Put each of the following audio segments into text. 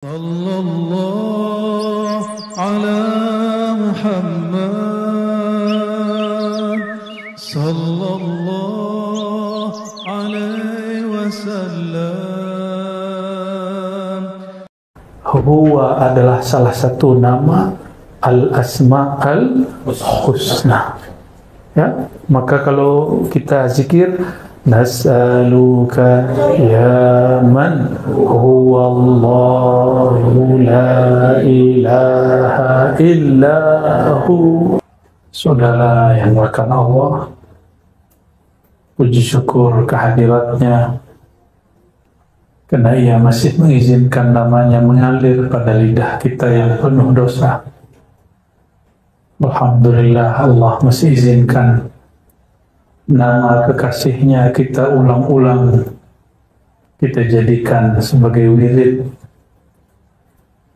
Sallallahu ala Muhammad Sallallahu alaihi wasallam. Huwa adalah salah satu nama Al-Asma Al-Husna. Ya, maka kalau kita zikir nas'aluka ya man huwa Allahu la ilaha illahu. Saudara yang melakukan Allah, puji syukur kehadiratnya karena ia masih mengizinkan namanya mengalir pada lidah kita yang penuh dosa. Alhamdulillah, Allah masih izinkan nama kekasihnya kita ulang-ulang, kita jadikan sebagai wirid,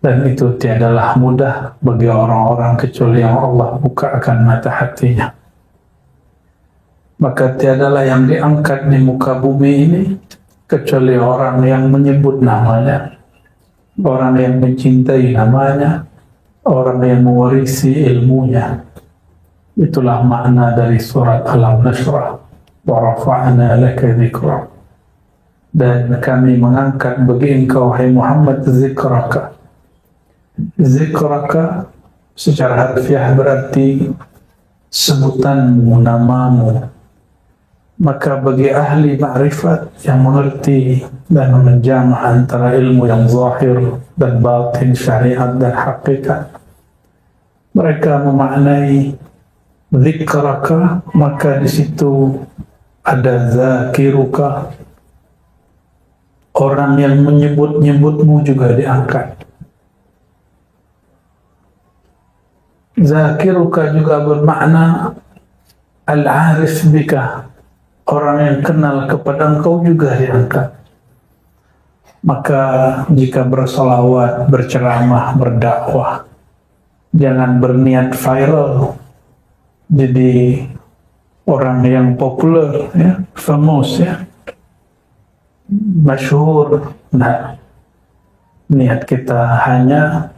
dan itu tiadalah mudah bagi orang-orang kecuali yang Allah bukakan mata hatinya. Maka tiadalah yang diangkat di muka bumi ini kecuali orang yang menyebut namanya, orang yang mencintai namanya, orang yang mewarisi ilmunya. Itulah makna dari surat Alam Nashrah, wa rafa'na laka dzikrak. Dan kami mengangkat bagi engkau, hai Muhammad, zikraka. Zikraka secara harfiah berarti sebutanmu, namamu. Maka bagi ahli ma'rifat yang mengerti dan menjamah antara ilmu yang zahir dan batin, syariat dan hakikat, mereka memaknai zikraka, maka di situ ada zakiruka, orang yang menyebut-nyebutmu juga diangkat. Zakiruka juga bermakna al-arif bika, orang yang kenal kepada engkau juga diangkat. Maka jika bersolawat, berceramah, berdakwah, jangan berniat viral, jadi orang yang populer, ya, famous, ya, masyhur. Nah, niat kita hanya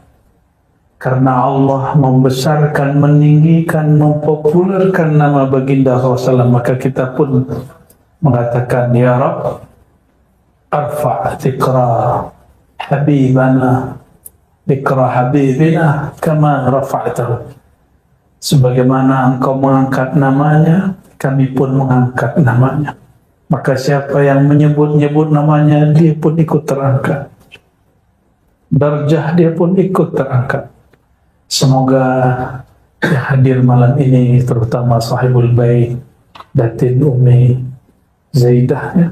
karena Allah membesarkan, meninggikan, mempopulerkan nama baginda SAW, maka kita pun mengatakan, ya Rabb, arfa' dzikra habibana, dzikra habibina kama rafa'tahu. Sebagaimana engkau mengangkat namanya, kami pun mengangkat namanya. Maka siapa yang menyebut-nyebut namanya, dia pun ikut terangkat. Darjah dia pun ikut terangkat. Semoga yang hadir malam ini, terutama sahibul bait, Datin Umi Zaidah, ya?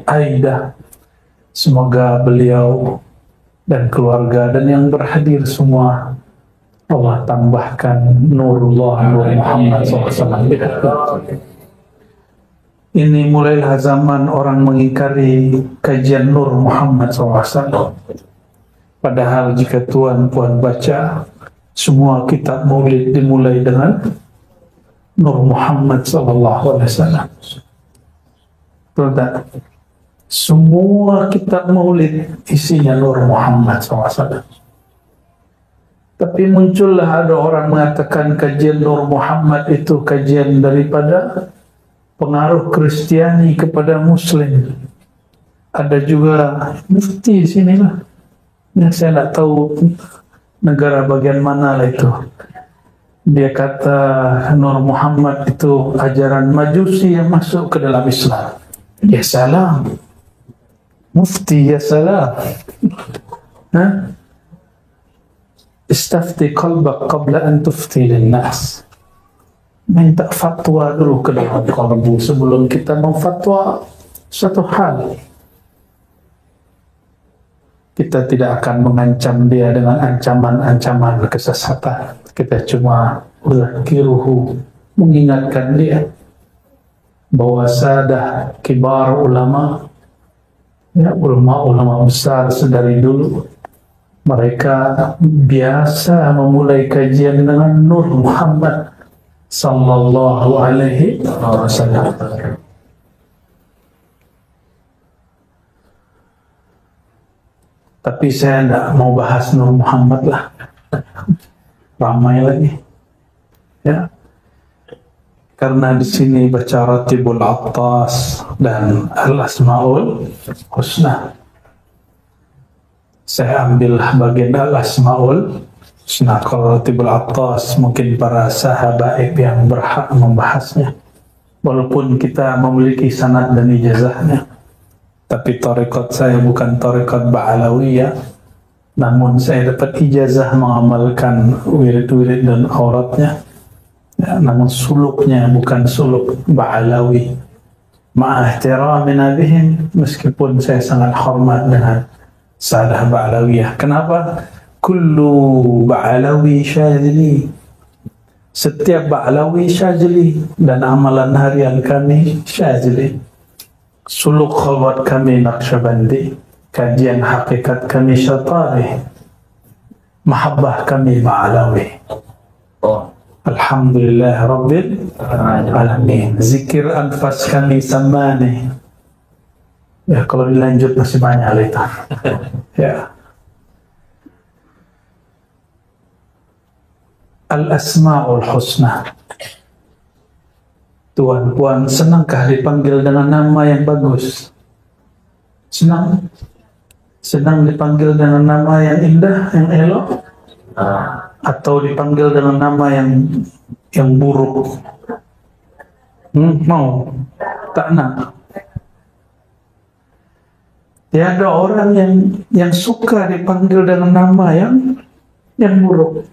Aidah. Semoga beliau dan keluarga dan yang berhadir semua, Allah tambahkan nurullah, nur Muhammad SAW. Ini mulailah zaman orang mengingkari kajian nur Muhammad SAW. Padahal jika tuan-puan baca, semua kitab maulid dimulai dengan nur Muhammad SAW. Betul. Semua kitab maulid isinya nur Muhammad SAW. Tapi muncullah ada orang mengatakan kajian nur Muhammad itu kajian daripada pengaruh Kristiani kepada Muslim. Ada juga mufti di sinilah. Ya, saya tidak tahu negara bagian mana lah itu. Dia kata nur Muhammad itu ajaran Majusi yang masuk ke dalam Islam. Ya salam, mufti, ya salam. Istafti qalbak qabla an tufti linnas. Minta fatwa dulu ke dalam kalbu sebelum kita memfatwa satu hal. Kita tidak akan mengancam dia dengan ancaman-ancaman kesesatan. Kita cuma uzakiruhu, mengingatkan dia bahwa sadah kibar ulama, ya, ulama-ulama besar sedari dulu, mereka biasa memulai kajian dengan nur Muhammad sallallahu alaihi wasallam. Tapi saya tidak mau bahas Nur Muhammad lah, ramai lagi. Ya, karena di sini baca Ratibul Attas dan Al-Asmaul Husna. Saya ambil bagian Al-Asmaul Husna. Kalau Ratibul Attas mungkin para sahabat yang berhak membahasnya, walaupun kita memiliki sanad dan ijazahnya. Tapi tarekat saya bukan tarekat Ba'alawiyah, namun saya dapat ijazah mengamalkan wirid-wirid dan auratnya. Ya, namun suluknya bukan suluk Ba'alawi. Ma'ahtiramina bihim, meskipun saya sangat hormat dengan Sadah Ba'alawiyah. Kenapa? Kullu Ba'alawi syazili. Setiap Ba'alawi syazili, dan amalan harian kami syazili. Suluk khalwat kami Naqsyabandi, kajian hakikat kami Syatari, mahabbah kami Ba'alawi. Alhamdulillah Rabbil Alamin. Zikir anfas kami Samani. Ya, kalau dilanjut masih banyak itu. Ya. Al-Asma'ul Husna. Tuan, puan, senangkah dipanggil dengan nama yang bagus? Senang? Senang dipanggil dengan nama yang indah, yang elok? Atau dipanggil dengan nama yang buruk? Mau? Tak nak? Tiada orang yang suka dipanggil dengan nama yang buruk.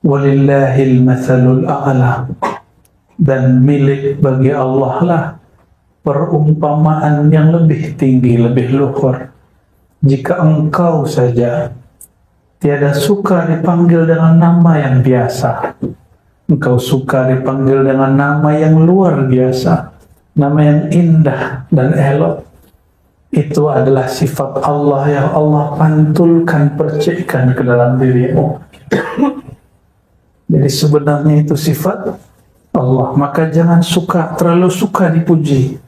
Walillahil mathalul a'la. Dan milik bagi Allah lah perumpamaan yang lebih tinggi, lebih luhur. Jika engkau saja tiada suka dipanggil dengan nama yang biasa, engkau suka dipanggil dengan nama yang luar biasa, nama yang indah dan elok, itu adalah sifat Allah yang Allah pantulkan, percikkan ke dalam dirimu. Jadi sebenarnya itu sifat Allah, maka jangan terlalu suka dipuji.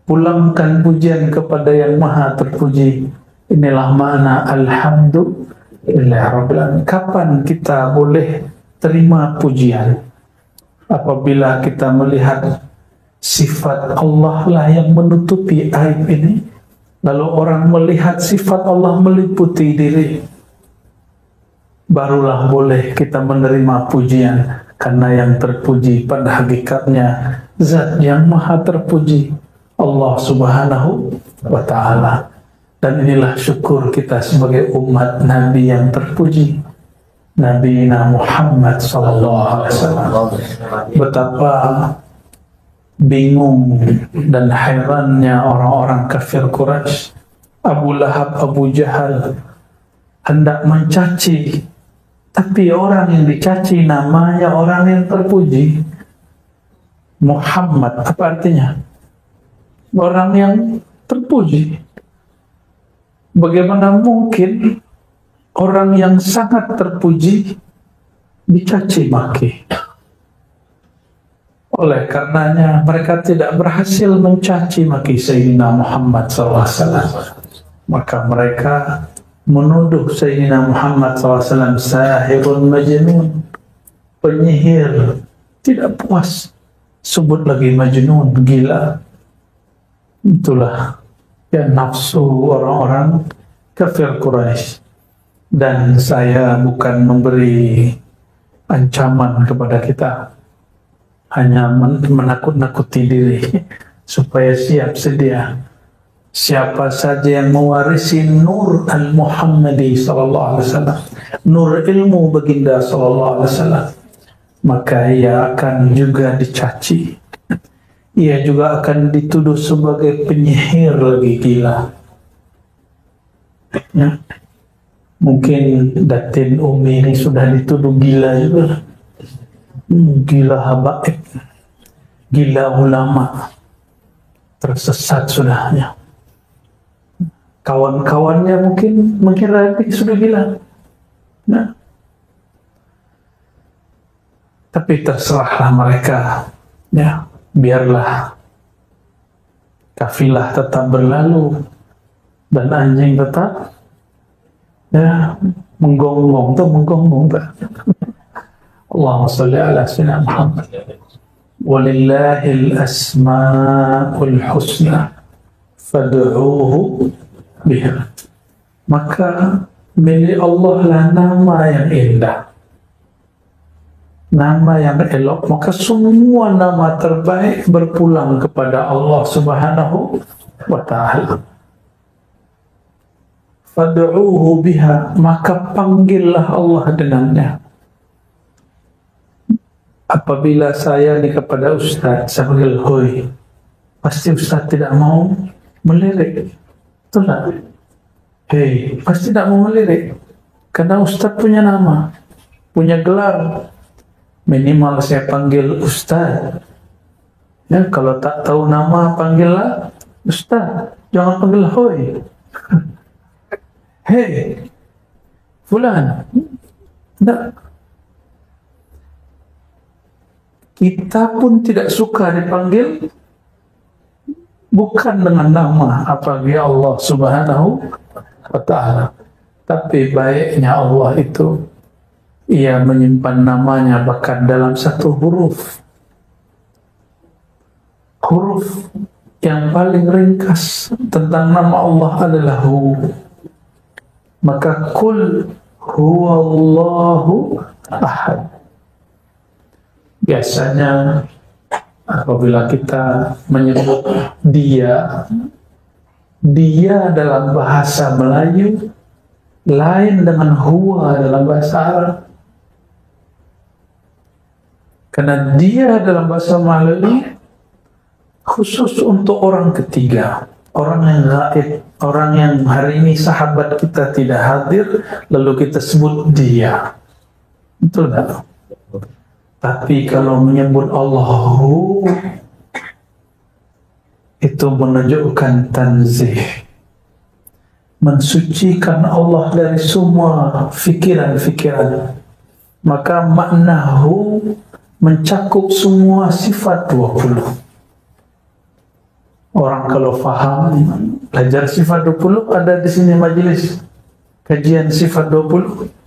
Pulangkan pujian kepada yang maha terpuji. Inilah makna Alhamdulillah Rabbil Alamin. Kapan kita boleh terima pujian? Apabila kita melihat sifat Allah lah yang menutupi aib ini, lalu orang melihat sifat Allah meliputi diri, barulah boleh kita menerima pujian. Karena yang terpuji pada hakikatnya Zat yang maha terpuji, Allah Subhanahu wa Ta'ala. Dan inilah syukur kita sebagai umat Nabi yang terpuji, Nabi Muhammad sallallahu alaihi wasallam. Betapa bingung dan herannya orang-orang kafir Quraisy, Abu Lahab, Abu Jahal hendak mencaci, tapi orang yang dicaci namanya orang yang terpuji. Muhammad, apa artinya? Orang yang terpuji. Bagaimana mungkin orang yang sangat terpuji dicaci maki? Oleh karenanya mereka tidak berhasil mencaci maki Sayyidina Muhammad SAW. Maka mereka menuduh Sayyidina Muhammad SAW sahirun majnun, penyihir. Tidak puas, sebut lagi majnun, gila. Itulah ya nafsu orang-orang kafir Quraisy. Dan saya bukan memberi ancaman kepada kita, hanya menakut-nakuti diri supaya siap sedia. Siapa saja yang mewarisi nur al-Muhammadi sallallahu alaihi wasallam, nur ilmu baginda sallallahu alaihi wasallam, maka ia akan juga dicaci. Ia juga akan dituduh sebagai penyihir lagi, gila. Ya. Mungkin Datin Umi ini sudah dituduh gila juga. Gila habaib, gila ulama, tersesat sudahnya. Kawan-kawannya mungkin mengira dia sudah gila. Nah. Tapi terserahlah mereka. Ya, biarlah kafilah tetap berlalu. dan anjing tetap ya menggonggong tak. Allahumma sholli ala sayyidina Muhammad. Walillahil asmaul husna fad'uuhu biha. Maka milik Allah lah nama yang indah, nama yang elok. Maka semua nama terbaik berpulang kepada Allah Subhanahu wa ta'ala. Fad'uuhu biha, maka panggillah Allah dengannya. Apabila saya ni kepada Ustaz, saya panggil hoi, pasti Ustaz tidak mau melirik, betul tak? Hei, pasti tidak mau melirik, karena Ustaz punya nama, punya gelar. Minimal saya panggil Ustaz. Ya, kalau tak tahu nama, panggillah Ustaz, jangan panggil hoi. Hei, fulan. Tidak. Kita pun tidak suka dipanggil bukan dengan nama apalagi Allah Subhanahu wa ta'ala. Tapi baiknya Allah itu Ia menyimpan namanya bahkan dalam satu huruf. Huruf yang paling ringkas tentang nama Allah adalah Hu. Maka Qul huwallahu ahad. Biasanya apabila kita menyebut dia dalam bahasa Melayu lain dengan huwa dalam bahasa Arab. Karena dia dalam bahasa Melayu khusus untuk orang ketiga, orang yang gaib, orang yang hari ini sahabat kita tidak hadir, lalu kita sebut dia. Betul tak? Tapi kalau menyebut Allahu, itu menunjukkan tanzih, mensucikan Allah dari semua fikiran-fikiran. Maka maknahu mencakup semua sifat 20. Orang kalau faham belajar sifat 20, ada di sini majelis kajian sifat 20.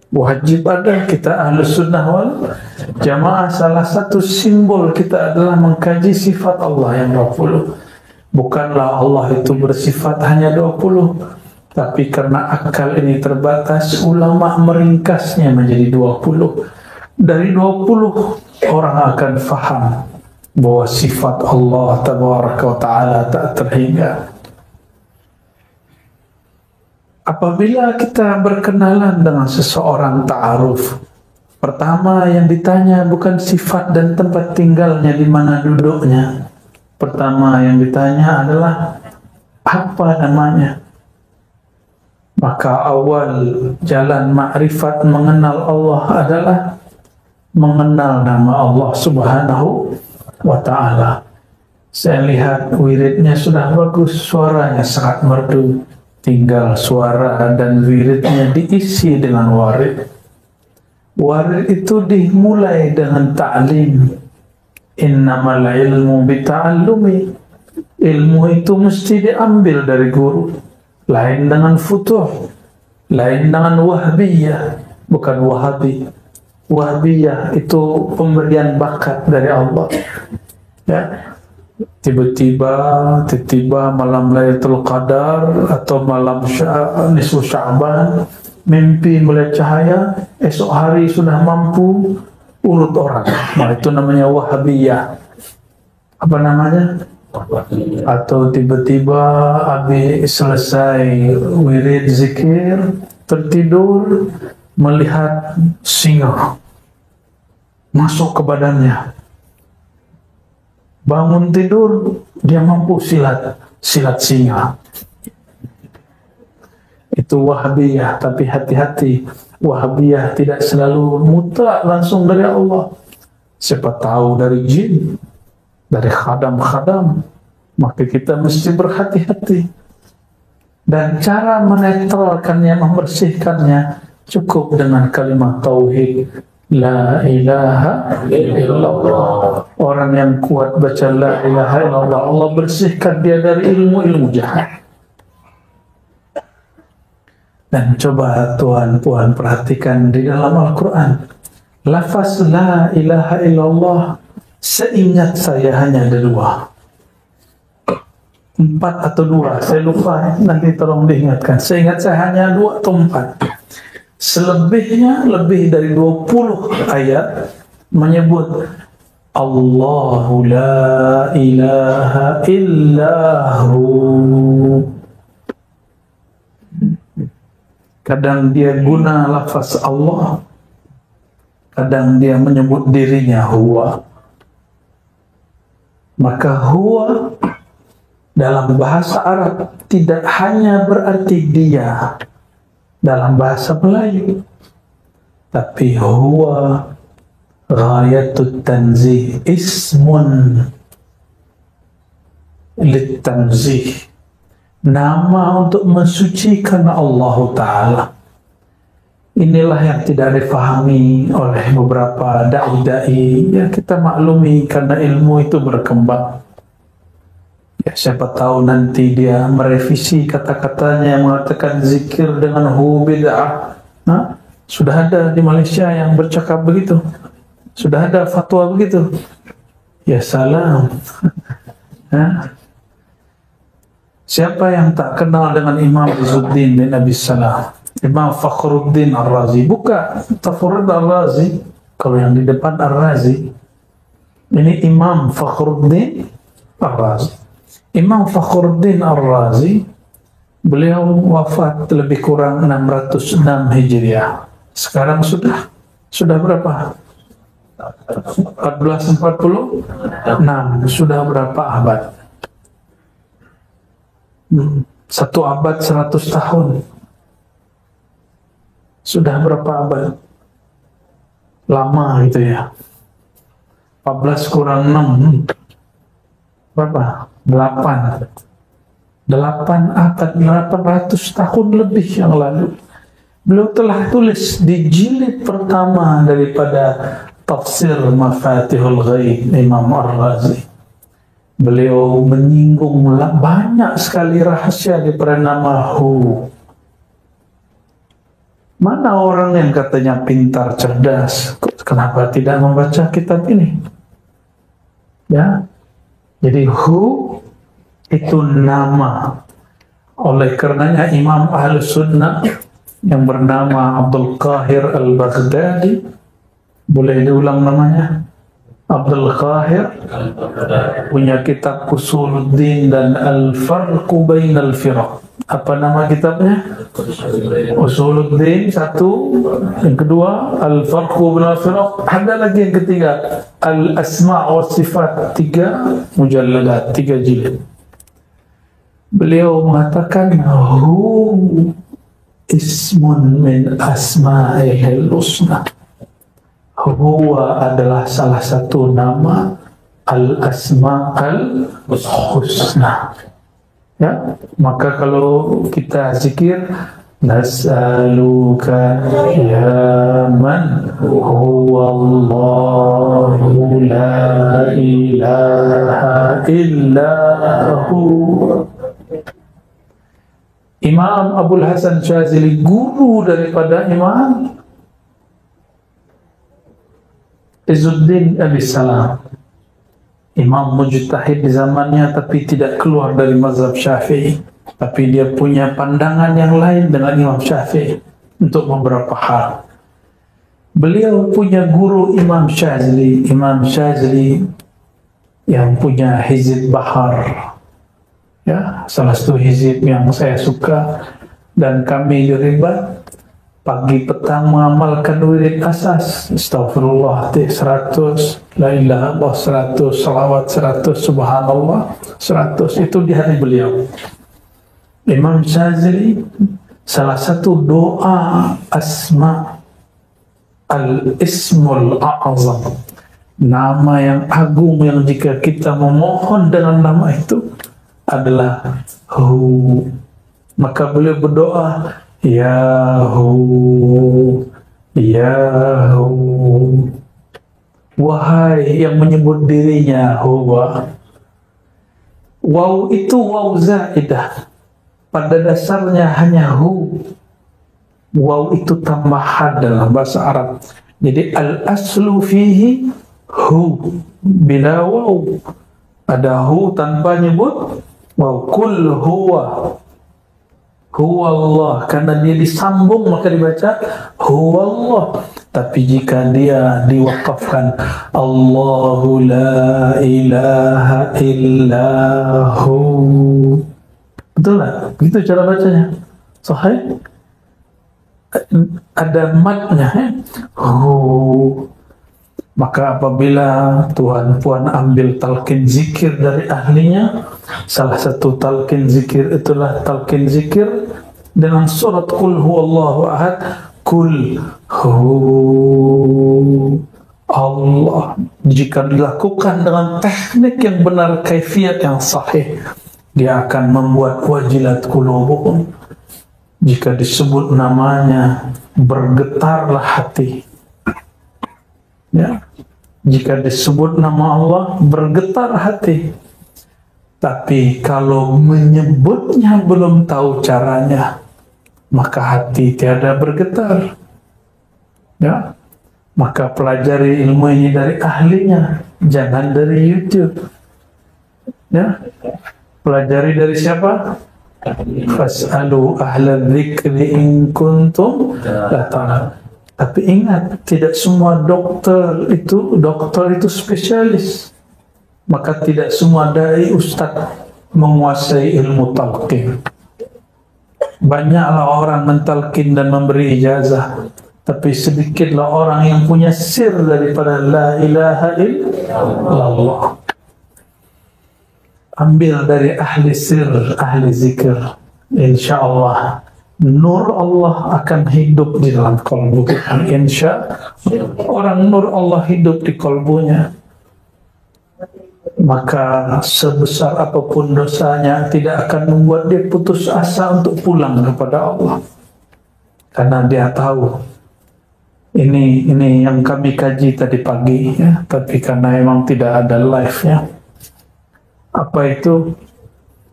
Wajib ada, kita Ahlus Sunnah wal Jamaah. Salah satu simbol kita adalah mengkaji sifat Allah yang 20. Bukanlah Allah itu bersifat hanya 20, tapi karena akal ini terbatas, ulama meringkasnya menjadi 20. Dari 20 orang akan faham bahwa sifat Allah Tabaraka wa Ta'ala tak terhingga. Apabila kita berkenalan dengan seseorang ta'aruf, pertama yang ditanya bukan sifat dan tempat tinggalnya, di mana duduknya. Pertama yang ditanya adalah apa namanya. Maka awal jalan makrifat mengenal Allah adalah mengenal nama Allah Subhanahu wa Ta'ala. Saya lihat wiridnya sudah bagus, suaranya sangat merdu. Tinggal suara dan wiridnya diisi dengan warid. Warid itu dimulai dengan ta'lim. Innamal ilmu bita'allumi. Ilmu itu mesti diambil dari guru. Lain dengan futuh, lain dengan wahbiyah, bukan wahabi. Wahbiyah itu pemberian bakat dari Allah. Ya. Tiba-tiba malam Lailatul Qadar atau malam nisfu Sya'ban, mimpi melihat cahaya, esok hari sudah mampu urut orang. Nah, itu namanya wahabiyah. Apa namanya? Atau tiba-tiba habis selesai wirid zikir, tertidur, melihat singa masuk ke badannya. Bangun tidur, dia mampu silat singa. Itu wahabiyah, tapi hati-hati. Wahabiyah tidak selalu mutlak langsung dari Allah. Siapa tahu dari jin, dari khadam-khadam. Maka kita mesti berhati-hati. Dan cara menetralkannya, membersihkannya, cukup dengan kalimat tauhid. La ilaha illallah. Orang yang kuat baca la ilaha illallah, Allah bersihkan dia dari ilmu-ilmu jahat. Dan coba tuan-puan perhatikan di dalam Al-Quran, lafaz la ilaha illallah seingat saya hanya ada 2, 4 atau 2, saya lupa, nanti tolong diingatkan. Seingat saya hanya 2 atau 4. Selebihnya lebih dari 20 ayat menyebut Allahu la ilaha illahu. Kadang dia guna lafaz Allah, kadang dia menyebut dirinya huwa. Maka huwa dalam bahasa Arab tidak hanya berarti dia dalam bahasa Melayu, tapi huwa ghayatut tanzih, ismun lit tanzih, nama untuk mensucikan Allah Ta'ala. Inilah yang tidak difahami oleh beberapa da'i-da'i. Ya, kita maklumi karena ilmu itu berkembang. Ya, siapa tahu nanti dia merevisi kata-katanya yang mengatakan zikir dengan hu bid'ah. Nah, sudah ada di Malaysia yang bercakap begitu. Sudah ada fatwa begitu. Ya salam. Siapa yang tak kenal dengan Imam Izzuddin bin Abi Salam, Imam Fakhruddin Ar-Razi? Bukan Fakhruddin Ar-Razi, kalau yang di depan Ar-Razi. Ini Imam Fakhruddin Ar-Razi. Imam Fakhruddin Ar-Razi, beliau wafat lebih kurang 606 Hijriah. Sekarang sudah berapa? 1446. Sudah berapa abad? 1 abad 100 tahun. Sudah berapa abad? Lama gitu ya. 14 kurang 6 berapa? 8 abad, 800 tahun lebih yang lalu. Beliau telah tulis di jilid pertama daripada Tafsir Mafatihul Ghaib Imam Ar-Razi. Beliau menyinggung banyak sekali rahasia daripada nama hu. Mana orang yang katanya pintar, cerdas, kenapa tidak membaca kitab ini? Ya, jadi hu itu nama. Oleh karenanya Imam Ahlus Sunnah yang bernama Abdul Qahir Al-Baghdadi, boleh diulang namanya? Abdul Qahir punya kitab Usuluddin dan Al-Farqu Bainal Firaq. Apa nama kitabnya? Usuluddin 1, yang kedua Al-Farqu Bainal Firaq, ada lagi yang ketiga Al-Asma' wa Sifat, 3 mujalladat, 3 jilid. Beliau mengatakan hu ismun min asma'ihil husna. Huwa adalah salah satu nama al-asma'al husna. Ya, maka kalau kita zikir nas'aluka ya man huwa Allahu la ilaha illa hu. Imam Abul Hasan Syazili, guru daripada Imam Izzuddin Abi Salam, imam mujtahid di zamannya, tapi tidak keluar dari mazhab Syafi'i, tapi dia punya pandangan yang lain dengan Imam Syafi'i untuk beberapa hal. Beliau punya guru Imam Syazili yang punya Hizib Bahar, ya, salah satu hizib yang saya suka, dan kami di Ribat pagi petang mengamalkan wirid asas, astagfirullah 100, la ilaha illallah 100, salawat 100, subhanallah 100, itu di hari beliau. Imam Syazili, salah satu doa asma al-ismul a'azam, nama yang agung yang jika kita memohon dengan nama itu adalah hu. Maka beliau berdoa, ya hu, wahai yang menyebut dirinya huwa. Waw itu waw zaidah, pada dasarnya hanya hu, Waw itu tambahan dalam bahasa Arab. Jadi al-aslu fihi hu bila waw. Ada hu tanpa nyebut waw. Kul huwa Allah, karena dia disambung maka dibaca huwa Allah. Tapi jika dia diwakafkan Allahu la ilaha illahu, betul lah, begitu cara bacanya. Sahih. Ada matnya, maka apabila tuan puan ambil talqin zikir dari ahlinya, salah satu talqin zikir itulah talqin zikir dengan surat Qul huwallahu ahad, Qul hu Allah. Jika dilakukan dengan teknik yang benar, kaifiat yang sahih, dia akan membuat wajilat qulubuhum. Jika disebut namanya, bergetarlah hati. Ya. Jika disebut nama Allah, bergetar hati. Tapi kalau menyebutnya belum tahu caranya, maka hati tiada bergetar. Ya. Maka pelajari ilmu ini dari ahlinya, jangan dari YouTube. Ya. Pelajari dari siapa? Fas'alu ahla dzikri in kuntum la ta'lamun. Tapi ingat, tidak semua dokter itu spesialis. Maka tidak semua dai ustadz menguasai ilmu talqin. Banyaklah orang mentalqin dan memberi ijazah, tapi sedikitlah orang yang punya sir daripada la ilaha illallah. Ambil dari ahli sir, ahli zikir, insya Allah nur Allah akan hidup di dalam kalbu kita. Insya orang nur Allah hidup di kalbunya, maka sebesar apapun dosanya tidak akan membuat dia putus asa untuk pulang kepada Allah, karena dia tahu ini yang kami kaji tadi pagi ya, tapi karena memang tidak ada live ya. Apa itu?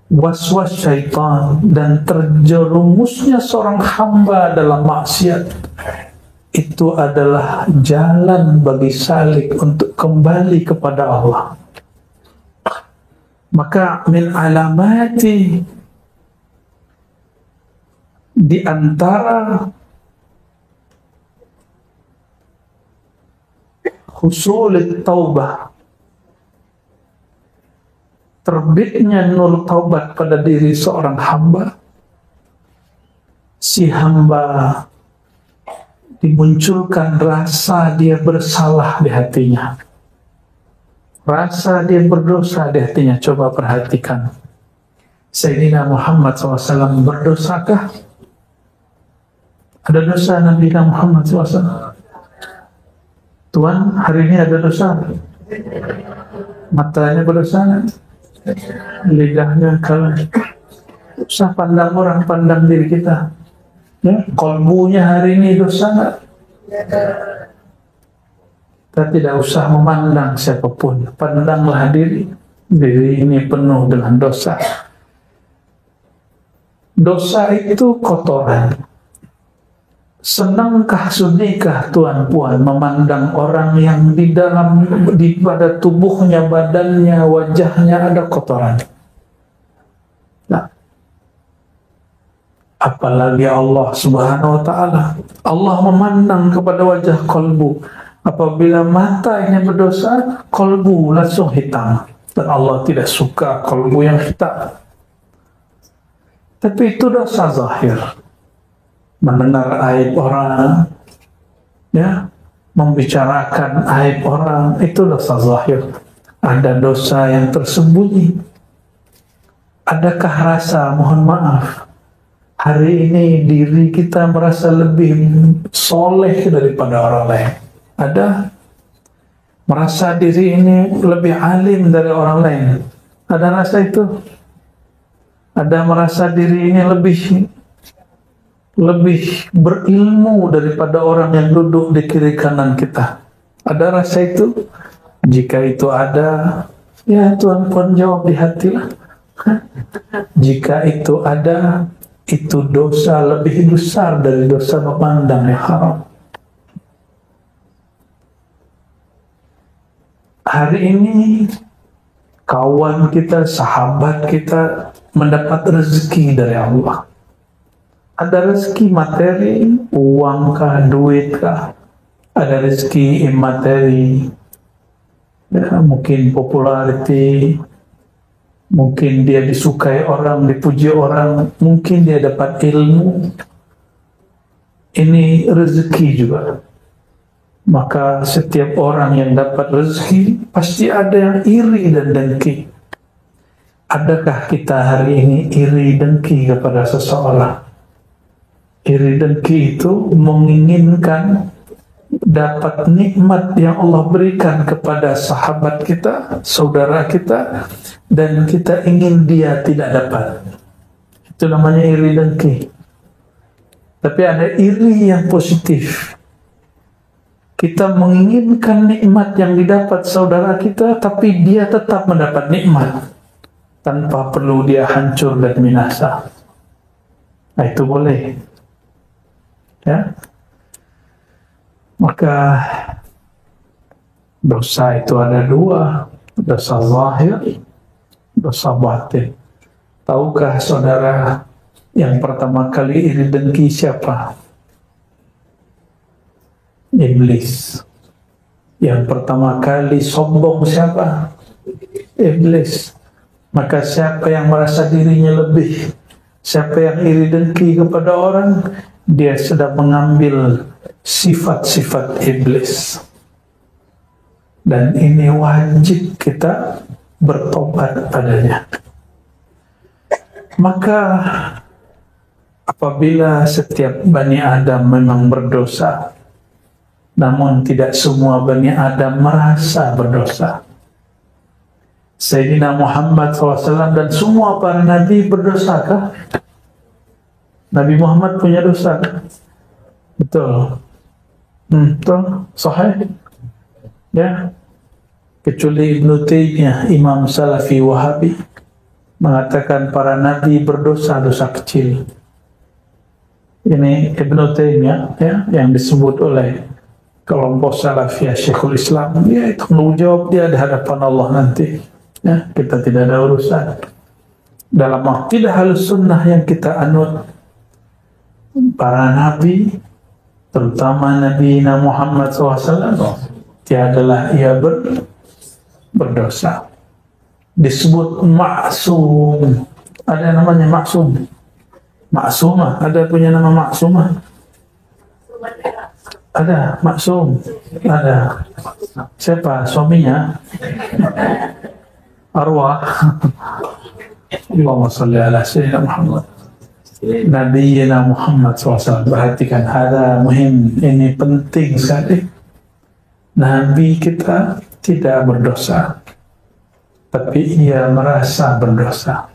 Was-was syaitan dan terjerumusnya seorang hamba dalam maksiat itu adalah jalan bagi salik untuk kembali kepada Allah. Maka min alamati, di antara husul taubah, terbitnya nur taubat pada diri seorang hamba, si hamba dimunculkan rasa dia bersalah di hatinya, rasa dia berdosa di hatinya. Coba perhatikan, Sayyidina Muhammad SAW berdosakah? Ada dosa Nabi Muhammad SAW? Tuhan, hari ini ada dosa? Matanya berdosa? Lidahnya kalau usah pandang orang, pandang diri kita ya, kolbunya hari ini dosa nggak? Kita tidak usah memandang siapapun, pandanglah diri ini penuh dengan dosa. Dosa itu kotoran. Senangkah sudikah tuan puan memandang orang yang pada tubuhnya, badannya, wajahnya ada kotoran? Nah, apalagi Allah Subhanahu wa Ta'ala. Allah memandang kepada wajah kolbu. Apabila mata ini berdosa, kolbu langsung hitam, dan Allah tidak suka kolbu yang hitam. Tapi itu dosa zahir. Mendengar aib orang, ya, membicarakan aib orang, itu dosa zahir. Ada dosa yang tersembunyi. Adakah rasa mohon maaf hari ini diri kita merasa lebih soleh daripada orang lain? Ada? Merasa diri ini lebih alim dari orang lain? Ada rasa itu? Ada merasa diri ini lebih berilmu daripada orang yang duduk di kiri kanan kita? Ada rasa itu? Jika itu ada, ya Tuhan jawab di hati lah. Jika itu ada, itu dosa lebih besar dari dosa memandang yang haram. Hari ini kawan kita, sahabat kita mendapat rezeki dari Allah. Ada rezeki materi, uang kah, duit kah. Ada rezeki imateri, ya, mungkin popularity, mungkin dia disukai orang, dipuji orang, mungkin dia dapat ilmu. Ini rezeki juga. Maka setiap orang yang dapat rezeki pasti ada yang iri dan dengki. Adakah kita hari ini iri dengki kepada seseorang? Iri dengki itu menginginkan dapat nikmat yang Allah berikan kepada sahabat kita, saudara kita, dan kita ingin dia tidak dapat. Itu namanya iri dengki. Tapi ada iri yang positif. Kita menginginkan nikmat yang didapat saudara kita, tapi dia tetap mendapat nikmat tanpa perlu dia hancur dan binasa. Nah, itu boleh. Ya. Maka dosa itu ada dua, dosa zahir, dosa batin. Tahukah saudara yang pertama kali iri dengki siapa? Iblis. Yang pertama kali sombong siapa? Iblis. Maka siapa yang merasa dirinya lebih, siapa yang iri dengki kepada orang, dia sedang mengambil sifat-sifat iblis. Dan ini wajib kita bertobat padanya. Maka apabila setiap Bani Adam memang berdosa, namun tidak semua Bani Adam merasa berdosa. Sayyidina Muhammad SAW dan semua para nabi berdosakah? Nabi Muhammad punya dosa? Betul. Betul. Sahih. Ya. Kecuali Ibnu Taimiyah, Imam Salafi Wahabi, mengatakan para nabi berdosa dosa kecil. Ini Ibnu Taimiyah, ya, yang disebut oleh kelompok Salafiyah Syekhul Islam, ya, itu tanggung jawab dia di hadapan Allah nanti. Ya, kita tidak ada urusan. Dalam akidah Ahlus Sunnah yang kita anut, para nabi, terutama Nabi Muhammad SAW, tiadalah ia berdosa. Disebut maksum. Ada namanya maksum. Maksumah, ada punya nama maksumah. Ada maksum, ada. Siapa? Suaminya? Arwah. Allahumma salli ala Sayyidina Muhammad. Nabiyyina Muhammad SAW. Perhatikan, ada muhim, ini penting sekali. Nabi kita tidak berdosa, tapi ia merasa berdosa.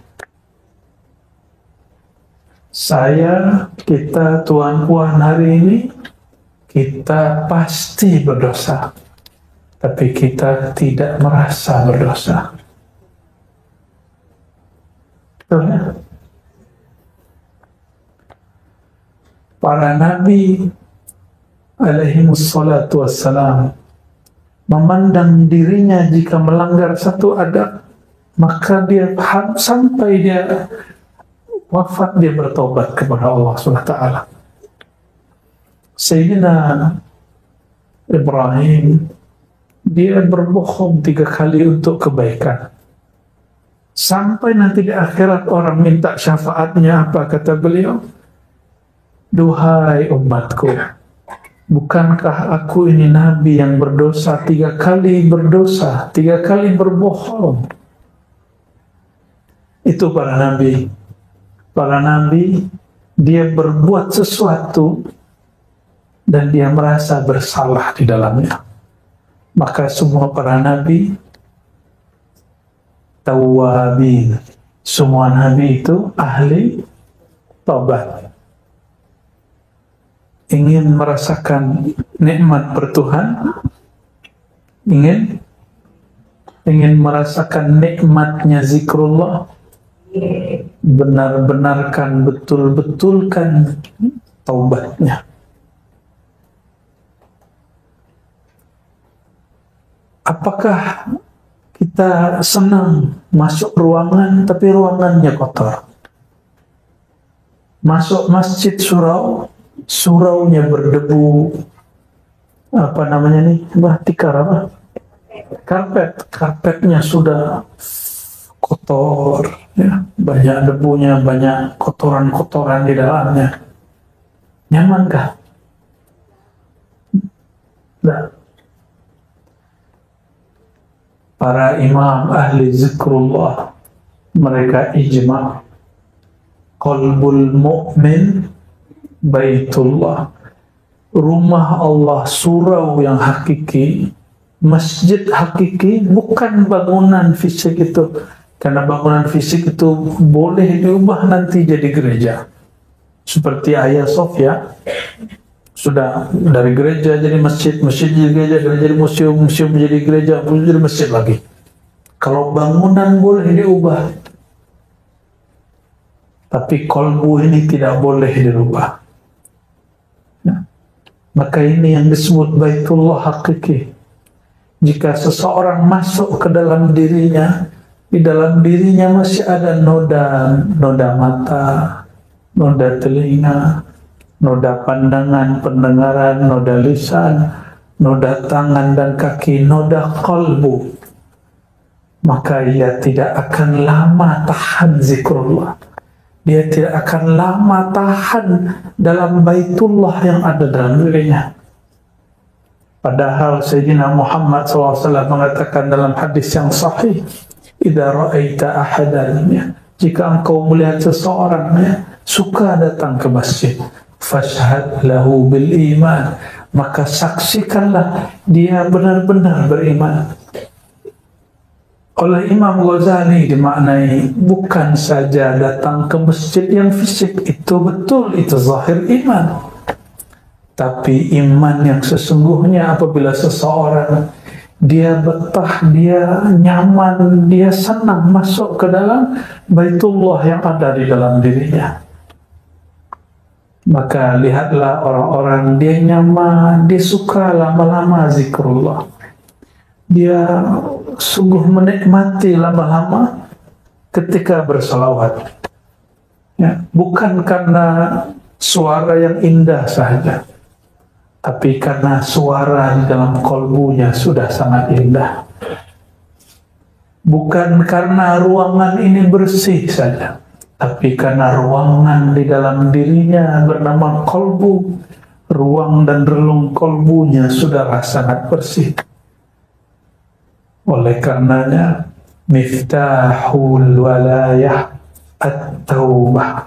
Saya, kita, tuan-puan hari ini, kita pasti berdosa, tapi kita tidak merasa berdosa. Betul ya? Para nabi alaihimussalatu wassalam memandang dirinya jika melanggar satu adab, maka dia sampai dia wafat dia bertobat kepada Allah SWT. Sayyidina Ibrahim, dia berbohong 3 kali untuk kebaikan. Sampai nanti di akhirat orang minta syafaatnya, apa kata beliau? Duhai umatku, bukankah aku ini nabi yang berdosa 3 kali berdosa, 3 kali berbohong? Itu para nabi. Para nabi, dia berbuat sesuatu dan dia merasa bersalah di dalamnya. Maka semua para nabi tawwabin. Semua nabi itu ahli taubat. Ingin merasakan nikmat bertuhan, ingin merasakan nikmatnya zikrullah, benar-benarkan, betul-betulkan taubatnya. Apakah kita senang masuk ruangan tapi ruangannya kotor? Masuk masjid suraunya berdebu, apa namanya nih, tikar apa? Karpetnya sudah kotor, ya, banyak debunya, banyak kotoran-kotoran di dalamnya. Nyamankah? Nah, para imam ahli zikrullah mereka ijma' qalbul mu'min baitullah, rumah Allah, surau yang hakiki, masjid hakiki, bukan bangunan fisik itu. Karena bangunan fisik itu boleh diubah nanti jadi gereja. Seperti Hagia Sophia, sudah dari gereja jadi masjid, masjid jadi gereja, gereja jadi museum, museum jadi gereja, museum jadi masjid lagi. Kalau bangunan boleh diubah, tapi kolbu ini tidak boleh dirubah. Nah, maka ini yang disebut baitullah hakiki. Jika seseorang masuk ke dalam dirinya, di dalam dirinya masih ada noda mata, noda telinga, noda pandangan, pendengaran, noda lisan, noda tangan dan kaki, noda kalbu, maka ia tidak akan lama tahan zikrullah. Dia tidak akan lama tahan dalam baitullah yang ada dalam dirinya. Padahal Sayyidina Muhammad SAW mengatakan dalam hadis yang sahih, idza ra'aita ahadan, jika engkau melihat seseorang suka datang ke masjid, fashhad lahu bil iman, maka saksikanlah dia benar-benar beriman. Oleh Imam Ghazali dimaknai bukan saja datang ke masjid yang fisik, itu betul, itu zahir iman, tapi iman yang sesungguhnya apabila seseorang dia betah, dia nyaman, dia senang masuk ke dalam baitullah yang ada di dalam dirinya. Maka lihatlah orang-orang dia nyaman, dia suka lama-lama zikrullah, dia sungguh menikmati lama-lama ketika bersalawat, ya, bukan karena suara yang indah saja, tapi karena suara di dalam kolbunya sudah sangat indah. Bukan karena ruangan ini bersih saja, tapi karena ruangan di dalam dirinya bernama kolbu, ruang dan relung kolbunya sudah sangat bersih. Oleh karenanya miftahul walayah at-taubah.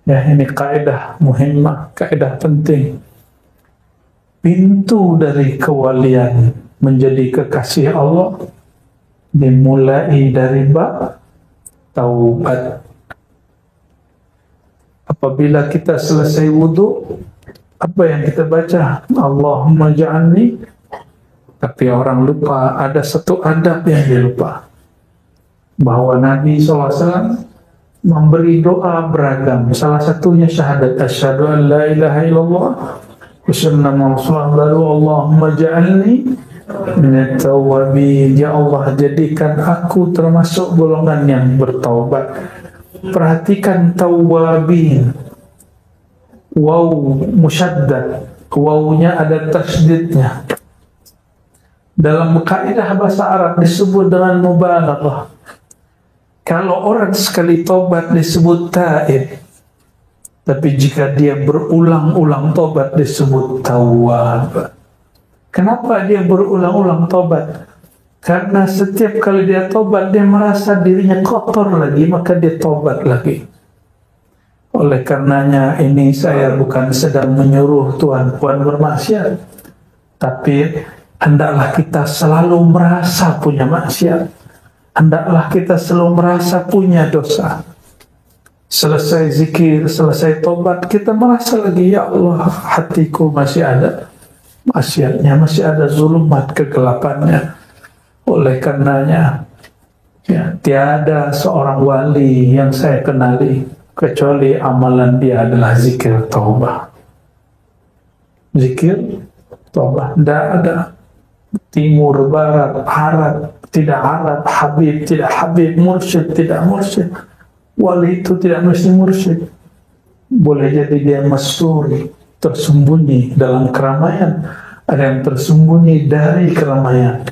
Ya, ini kaidah muhimmah, kaidah penting. Pintu dari kewalian menjadi kekasih Allah dimulai dari bab taubat. Apabila kita selesai wudu, apa yang kita baca? Allahumma ja'alni. Tapi orang lupa, ada satu adab yang dilupa, bahwa Nabi SAW memberi doa beragam. Salah satunya syahadat asyhadu an la ilaha illallah wa asyhadu Rasulullah, lalu Allahumma ja'alni minat tawwabin, ya Allah jadikan aku termasuk golongan yang bertaubat. Perhatikan tawwabin, waw musyaddad, wawnya ada tasydidnya. Dalam kaidah bahasa Arab disebut dengan mubalaghah. Kalau orang sekali tobat disebut taib, tapi jika dia berulang-ulang tobat disebut tawwab. Kenapa dia berulang-ulang tobat? Karena setiap kali dia tobat dia merasa dirinya kotor lagi, maka dia tobat lagi. Oleh karenanya ini saya bukan sedang menyuruh tuan-puan bermaksiat, tapi hendaklah kita selalu merasa punya maksiat. Hendaklah kita selalu merasa punya dosa. Selesai zikir, selesai tobat, kita merasa lagi, ya Allah, hatiku masih ada maksiatnya, masih ada zulumat kegelapannya. Oleh karenanya, Ya, tiada seorang wali yang saya kenali kecuali amalan dia adalah zikir taubah. Zikir taubah. Tidak ada timur, barat, Arab, tidak Arab, Habib, tidak Habib, mursyid, tidak mursyid. Wali itu tidak mesti mursyid. Boleh jadi dia mastur, tersembunyi dalam keramaian. Ada yang tersembunyi dari keramaian.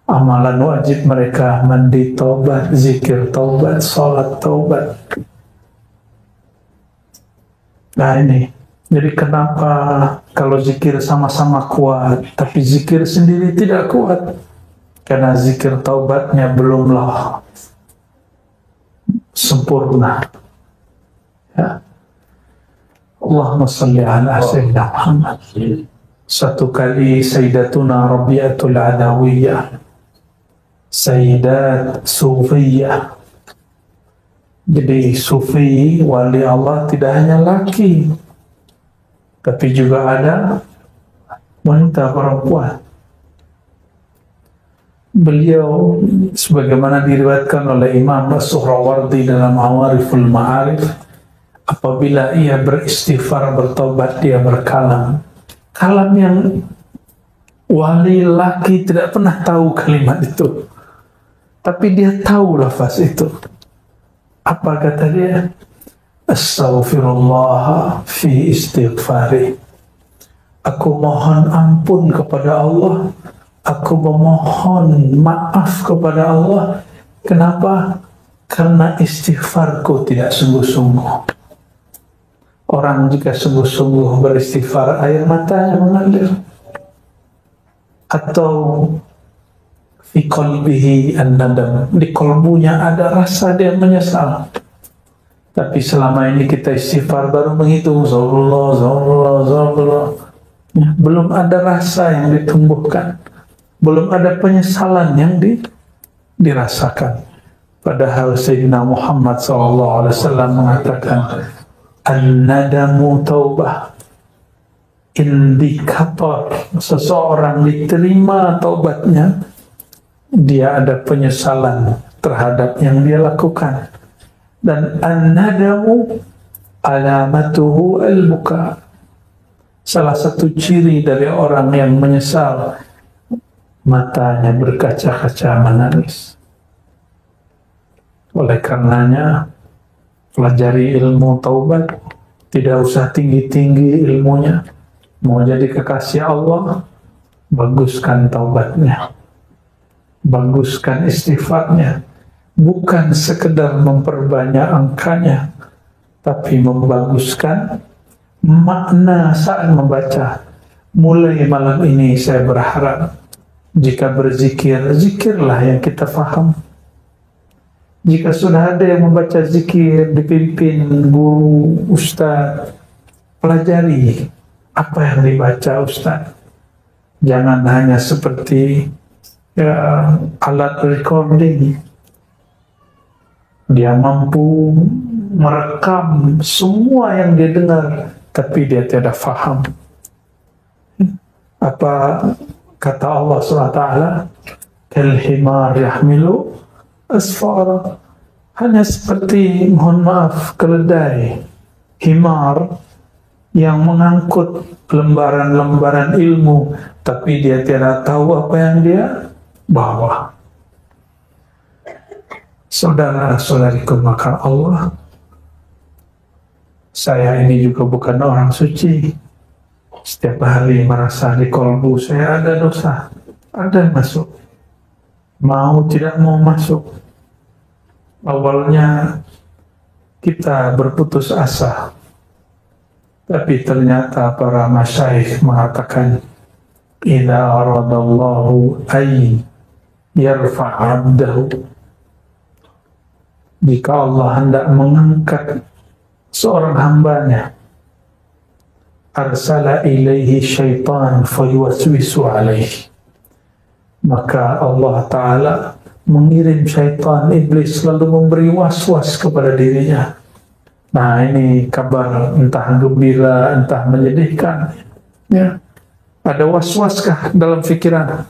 Amalan wajib mereka mandi taubat, zikir taubat, sholat taubat. Nah ini, jadi kenapa kalau zikir sama-sama kuat, tapi zikir sendiri tidak kuat? Karena zikir taubatnya belumlah sempurna. Ya. Allahumma salli ala Sayyidina Muhammad. Satu kali Sayyidatuna Rabi'atul Adawiyah, Sayyidat Sufiyah. Jadi Sufi, wali Allah tidak hanya laki, tapi juga ada wanita perempuan. Beliau sebagaimana diriwayatkan oleh Imam As-Suhrawardi dalam Awariful Ma'arif, apabila ia beristighfar, bertobat, dia berkalam. Kalam yang wali laki tidak pernah tahu kalimat itu, tapi dia tahu lafaz itu. Apa kata dia? Astaghfirullah fi istighfari. Aku mohon ampun kepada Allah. Aku memohon maaf kepada Allah. Kenapa? Karena istighfarku tidak sungguh-sungguh. Orang jika sungguh-sungguh beristighfar, air matanya mengalir. Atau fi qalbihi an-nadam, di kolbunya ada rasa dia menyesal. Tapi selama ini kita istighfar baru menghitung Zallah. Belum ada rasa yang ditumbuhkan, belum ada penyesalan yang dirasakan. Padahal Sayyidina Muhammad SAW mengatakan an-nadamu taubah, indikator seseorang diterima taubatnya, dia ada penyesalan terhadap yang dia lakukan. Dan an-nadamu alamatuhu al-buka, salah satu ciri dari orang yang menyesal, matanya berkaca-kaca menangis. Oleh karenanya pelajari ilmu taubat, tidak usah tinggi-tinggi ilmunya. Mau jadi kekasih Allah, baguskan taubatnya, baguskan istighfarnya. Bukan sekedar memperbanyak angkanya, tapi membaguskan makna saat membaca. Mulai malam ini saya berharap, jika berzikir, zikirlah yang kita faham. Jika sudah ada yang membaca zikir, dipimpin guru, ustaz, pelajari apa yang dibaca ustaz. Jangan hanya seperti alat recording. Dia mampu merekam semua yang dia dengar, tapi dia tidak faham. Apa kata Allah SWT? Kal-himar yahmilu asfara. Hanya seperti, mohon maaf, keledai, himar yang mengangkut lembaran-lembaran ilmu, tapi dia tidak tahu apa yang dia bawa. Saudara-saudariku makan Allah, saya ini juga bukan orang suci. Setiap hari merasa di kolbu saya ada dosa, ada yang masuk, mau tidak mau masuk. Awalnya kita berputus asa, tapi ternyata para masyaikh mengatakan, idza aradallahu ay yarfa' 'abdahu, jika Allah hendak mengangkat seorang hambanya, arsala ilaihi syaitan fayuwaswisu alaihi, maka Allah Ta'ala mengirim syaitan, iblis, lalu memberi was-was kepada dirinya. Nah, ini kabar entah gembira, entah menyedihkan. Ya. Ada was-waskah dalam pikiran?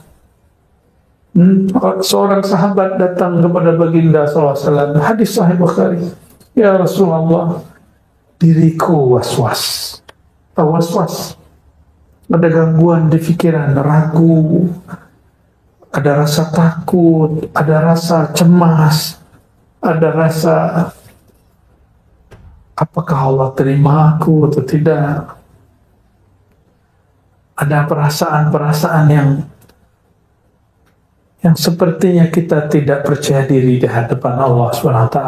Seorang sahabat datang kepada baginda SAW, hadis Sahih Bukhari, ya Rasulullah, diriku was-was. Tahu was-was? Ada gangguan di pikiran, ragu, ada rasa takut, ada rasa cemas, ada rasa apakah Allah terima aku atau tidak. Ada perasaan-perasaan yang sepertinya kita tidak percaya diri di hadapan Allah SWT.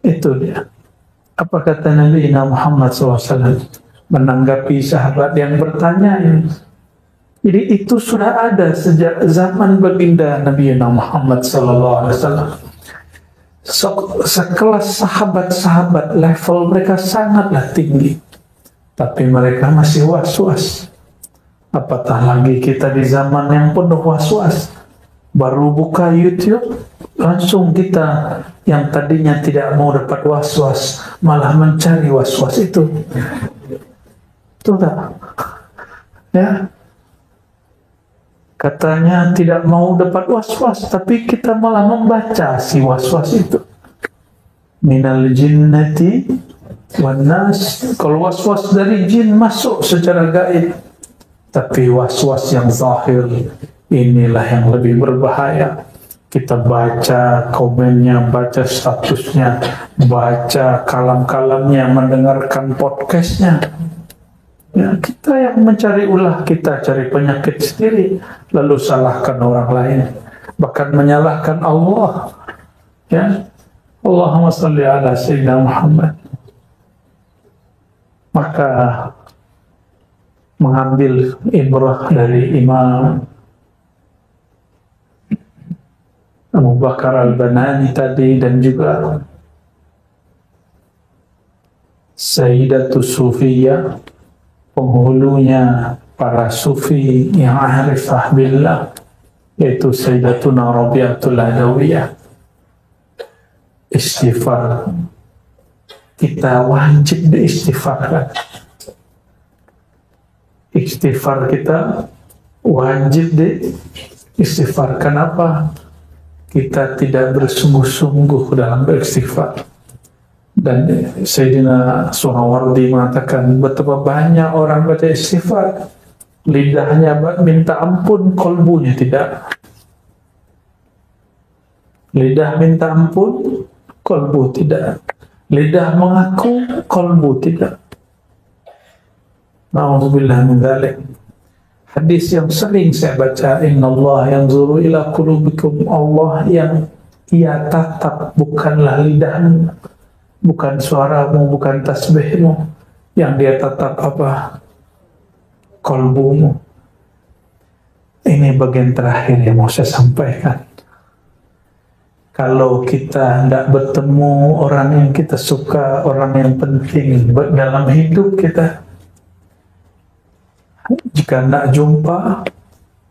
Itu dia. Apa kata Nabi Muhammad SAW menanggapi sahabat yang bertanya ini? Jadi itu sudah ada sejak zaman baginda Nabi Muhammad SAW. Sekelas sahabat-sahabat, level mereka sangatlah tinggi, tapi mereka masih was-was. Apatah lagi kita di zaman yang penuh was-was. Baru buka YouTube, langsung kita yang tadinya tidak mau dapat was-was, malah mencari was-was itu. Itu tak? Ya. Katanya tidak mau dapat was-was, tapi kita malah membaca si was-was itu. Minal jinnati wan nas. Kalau was-was dari jin masuk secara gaib, tapi was-was yang zahir inilah yang lebih berbahaya. Kita baca komennya, baca statusnya, baca kalam-kalamnya, mendengarkan podcastnya. Ya, kita yang mencari ulah, kita cari penyakit sendiri, lalu salahkan orang lain, bahkan menyalahkan Allah. Ya, Allahumma salli ala Sayyidina Muhammad. Maka mengambil ibrah dari Imam Abu Bakar Al-Banani tadi, dan juga Sayyidatus Sufiyah, penghulunya para sufi yang arifah billah, yaitu Sayyidatuna Rabi'atul Adawiyah. Istighfar, kita wajib diistighfarkan. Istighfar kita wajib diistighfar. Kenapa? Kita tidak bersungguh-sungguh dalam beristighfar. Dan Sayyidina Suhawardi mengatakan betapa banyak orang baca istighfar, lidahnya minta ampun, kolbunya tidak. Lidah minta ampun, kolbu tidak. Lidah mengaku, kolbu tidak. Na'udzubillah min dzalik. Hadis yang sering saya baca, innallaha yanzuru ila qulubikum. Allah yang Ia tatap bukanlah lidahmu, bukan suaramu, bukan tasbihmu. Yang Dia tatap apa? Kolbumu. Ini bagian terakhir yang mau saya sampaikan. Kalau kita tidak bertemu orang yang kita suka, orang yang penting dalam hidup kita, jika tidak jumpa,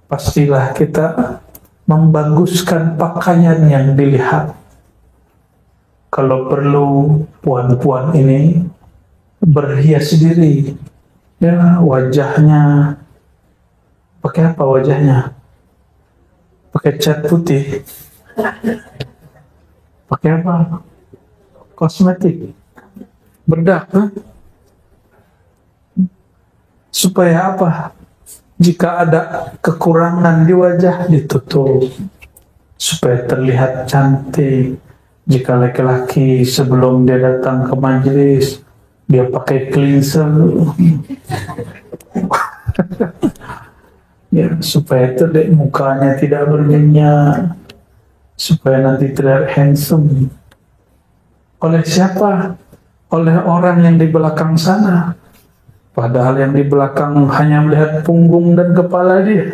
pastilah kita membaguskan pakaian yang dilihat. Kalau perlu, puan-puan ini berhias diri, ya, wajahnya pakai apa wajahnya? Pakai cat putih. Pakai apa? Kosmetik. Bedak, supaya apa? Jika ada kekurangan di wajah, ditutup supaya terlihat cantik. Jika laki-laki sebelum dia datang ke majelis, dia pakai cleanser, ya, supaya terlihat mukanya tidak berminyak, supaya nanti terlihat handsome. Oleh siapa? Oleh orang yang di belakang sana. Padahal yang di belakang hanya melihat punggung dan kepala dia.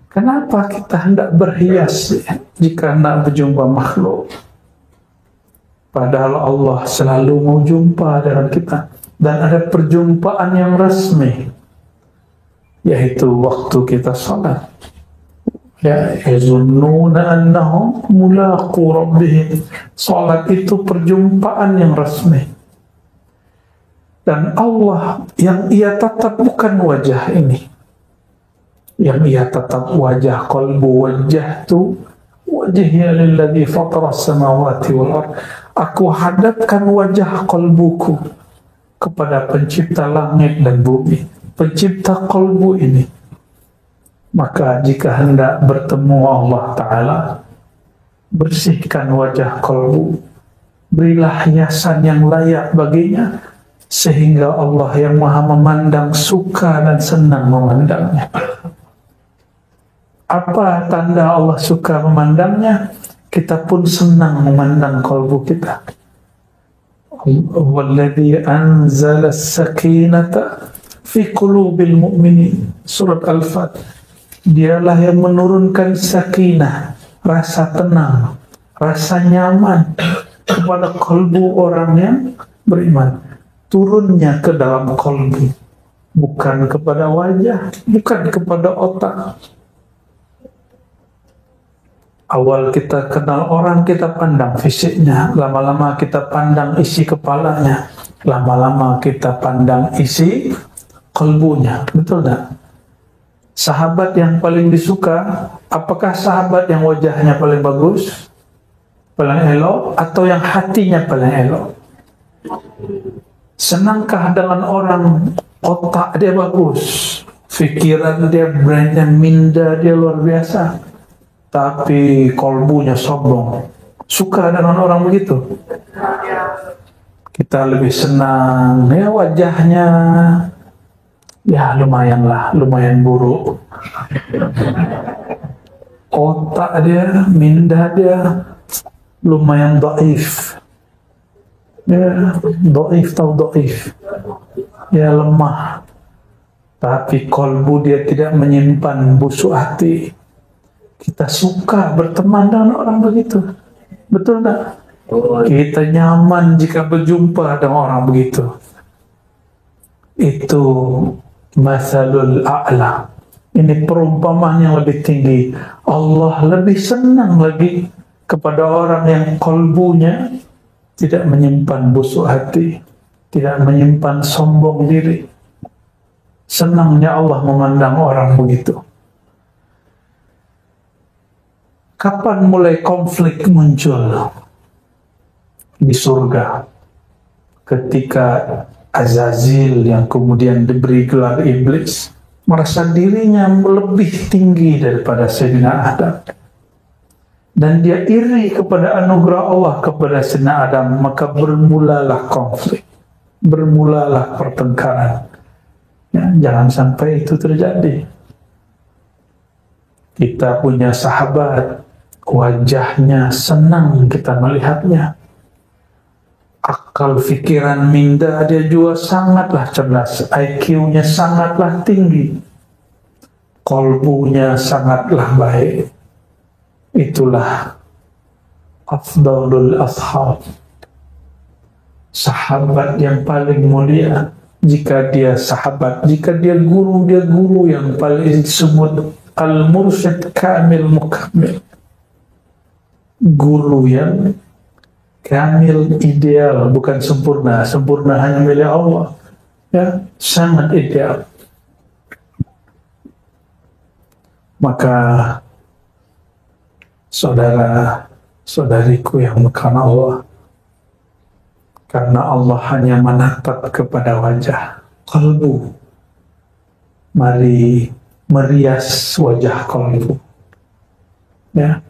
Kenapa kita hendak berhias jika hendak berjumpa makhluk? Padahal Allah selalu mau jumpa dengan kita. Dan ada perjumpaan yang resmi, yaitu waktu kita salat. Ya, yazunnuna annahum mulaqu rabbihim. Salat itu perjumpaan yang resmi. Dan Allah yang Ia tatap bukan wajah ini, yang ia tetap wajah qalbu wajjahtu wajhiya lilladzi fatara samawati wal ard. Aku hadapkan wajah qalbuku kepada pencipta langit dan bumi, pencipta qalbu ini. Maka jika hendak bertemu Allah Ta'ala, bersihkan wajah qalbu, berilah hiasan yang layak baginya, sehingga Allah yang maha memandang suka dan senang memandangnya. Apa tanda Allah suka memandangnya? Kita pun senang memandang qalbu kita. Walladzi anzala as-sakinata fi qulubil mu'minin. Surat Al-Fat. Dialah yang menurunkan sakinah, rasa tenang, rasa nyaman kepada qalbu orang yang beriman. Turunnya ke dalam qalbu, bukan kepada wajah, bukan kepada otak. Awal kita kenal orang, kita pandang fisiknya, lama-lama kita pandang isi kepalanya, lama-lama kita pandang isi qalbunya. Betul tak? Sahabat yang paling disuka, apakah sahabat yang wajahnya paling bagus, paling elok, atau yang hatinya paling elok? Senangkah dengan orang otak dia bagus, pikiran dia, brandnya minda dia luar biasa, tapi kolbunya sombong? Suka dengan orang begitu? Kita lebih senang ya wajahnya ya lumayan buruk, otak dia, minda dia lumayan dhaif. Ya, dhaif tahu dhaif. Ya lemah. Tapi kolbu dia tidak menyimpan busuk hati. Kita suka berteman dengan orang begitu. Betul tak? Kita nyaman jika berjumpa dengan orang begitu. Itu masalul a'la. Ini perumpamaan yang lebih tinggi. Allah lebih senang lagi kepada orang yang kolbunya tidak menyimpan busuk hati, tidak menyimpan sombong diri. Senangnya Allah memandang orang begitu. Kapan mulai konflik muncul di surga? Ketika Azazil yang kemudian diberi gelar iblis merasa dirinya lebih tinggi daripada Sayyidina Adam, dan dia iri kepada anugerah Allah kepada Sayyidina Adam, maka bermulalah konflik, bermulalah pertengkaran. Ya, jangan sampai itu terjadi. Kita punya sahabat, wajahnya senang kita melihatnya, akal fikiran minda dia juga sangatlah cerdas, IQ-nya sangatlah tinggi, kolbunya sangatlah baik. Itulah afdalul ashab, sahabat yang paling mulia. Jika dia sahabat, jika dia guru yang paling disebut al-mursyid kamil mukamil, guru yang kamil, ideal, bukan sempurna. Sempurna hanya milik Allah. Ya, sangat ideal. Maka saudara-saudariku yang bukan Allah, karena Allah hanya menatap kepada wajah, kalbu, mari merias wajah kalbu. Ya,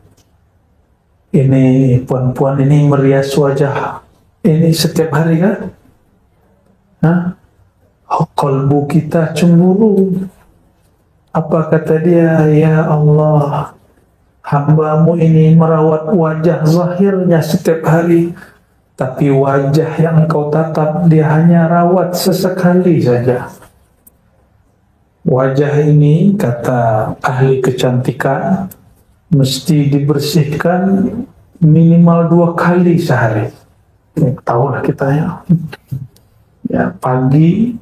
ini puan-puan ini merias wajah ini setiap hari kan? Kalbu kita cemburu. Apa kata dia? Ya Allah, hamba-Mu ini merawat wajah zahirnya setiap hari, tapi wajah yang Engkau tatap dia hanya rawat sesekali saja. Wajah ini, kata ahli kecantikan, mesti dibersihkan minimal 2 kali sehari. Tahulah kita ya, pagi,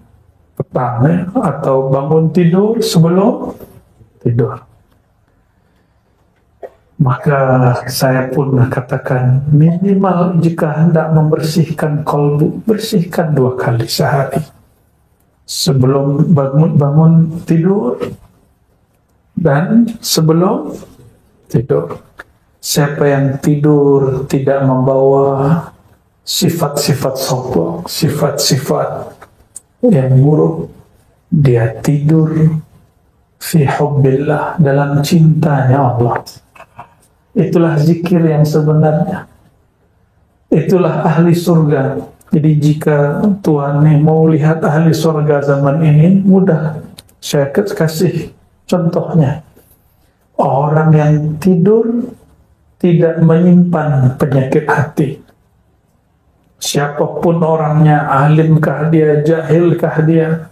petang ya, atau bangun tidur, sebelum tidur. Maka saya pun katakan minimal jika hendak membersihkan kolbu, bersihkan 2 kali sehari. Sebelum bangun tidur, dan sebelum tidur. Siapa yang tidur tidak membawa sifat-sifat sombong, sifat-sifat yang buruk, dia tidur fi hubbillah, dalam cintanya Allah. Itulah zikir yang sebenarnya. Itulah ahli surga. Jadi jika Tuhan mau lihat ahli surga zaman ini, mudah. Saya kasih contohnya. Orang yang tidur tidak menyimpan penyakit hati. Siapapun orangnya, alimkah dia, jahilkah dia,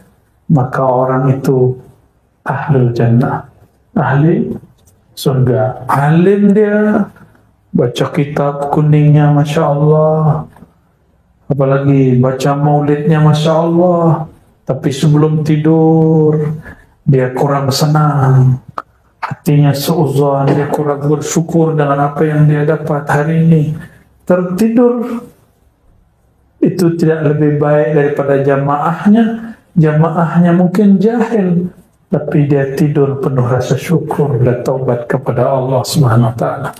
maka orang itu ahlul jannah, ahli surga. Alim dia, baca kitab kuningnya Masya Allah, apalagi baca maulidnya Masya Allah, tapi sebelum tidur dia kurang senang, hatinya seuzon, dia kurang bersyukur dengan apa yang dia dapat hari ini, tertidur. Itu tidak lebih baik daripada jamaahnya. Jamaahnya mungkin jahil, tapi dia tidur penuh rasa syukur dan taubat kepada Allah Subhanahu wa taala.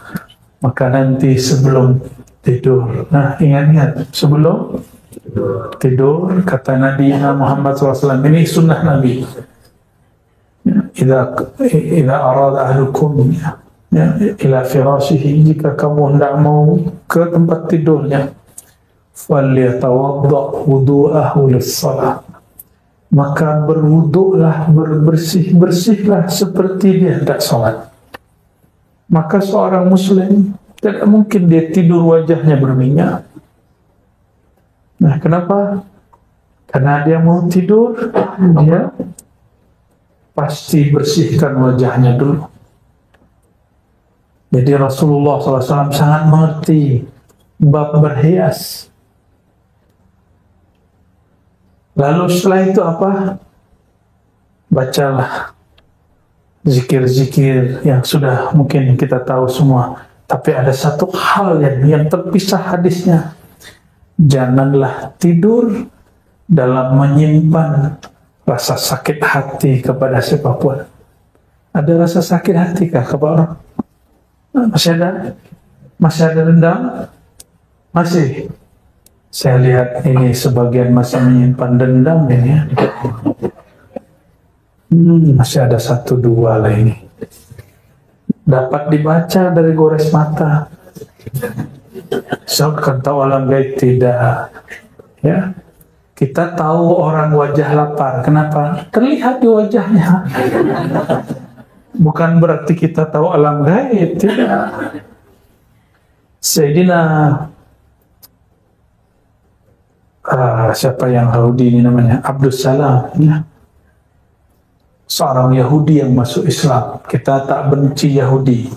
Maka nanti sebelum tidur, nah ingat-ingat, sebelum tidur, kata Nabi Muhammad SAW, ini sunnah Nabi. Idza arada ahlukum ila firashihi, jika kamu hendak mau ke tempat tidurnya, falyatawadda wudu'ahu lis-shalah, maka berwuduklah, bersihlah seperti dia hendak salat. Maka seorang muslim tidak mungkin dia tidur wajahnya berminyak. Nah, kenapa? Karena dia mau tidur, dia pasti bersihkan wajahnya dulu. Jadi Rasulullah SAW sangat mengerti bab berhias. Lalu setelah itu apa? Bacalah zikir-zikir yang sudah mungkin kita tahu semua. Tapi ada satu hal yang terpisah hadisnya. Janganlah tidur dalam menyimpan rasa sakit hati kepada siapapun. Ada rasa sakit hati kah kepada orang? Masih ada? Masih ada dendam? Masih? Saya lihat ini sebagian masih menyimpan dendam ini ya. Masih ada 1-2 lah ini. Dapat dibaca dari gores mata. So, kan tahu alam gaib tidak. Ya. Kita tahu orang wajah lapar. Kenapa? Terlihat di wajahnya. Bukan berarti kita tahu alam gaib, tidak. Sayyidina siapa yang Yahudi ini namanya? Abdus Salam, ya. Seorang Yahudi yang masuk Islam. Kita tak benci Yahudi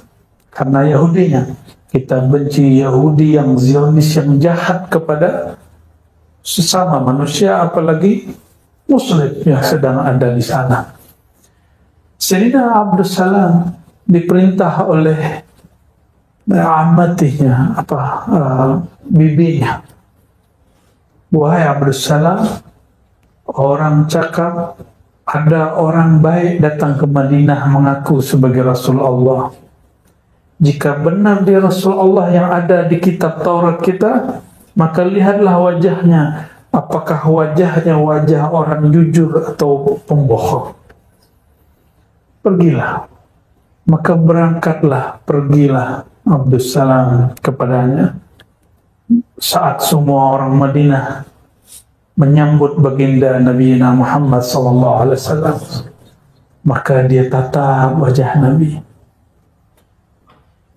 karena Yahudinya. Kita benci Yahudi yang Zionis, yang jahat kepada sesama manusia, apalagi Muslim yang sedang ada di sana. Sayyidina Abdus Salam diperintah oleh amatinya, bibinya. Wahai Abdus Salam, orang cakap ada orang baik datang ke Madinah mengaku sebagai Rasul Allah. Jika benar dia Rasul Allah yang ada di kitab Taurat kita, maka lihatlah wajahnya. Apakah wajahnya wajah orang jujur atau pembohong? Pergilah. Maka berangkatlah, pergilah Abdus Salam kepadanya. Saat semua orang Madinah menyambut baginda Nabi Muhammad SAW, maka dia tatap wajah Nabi.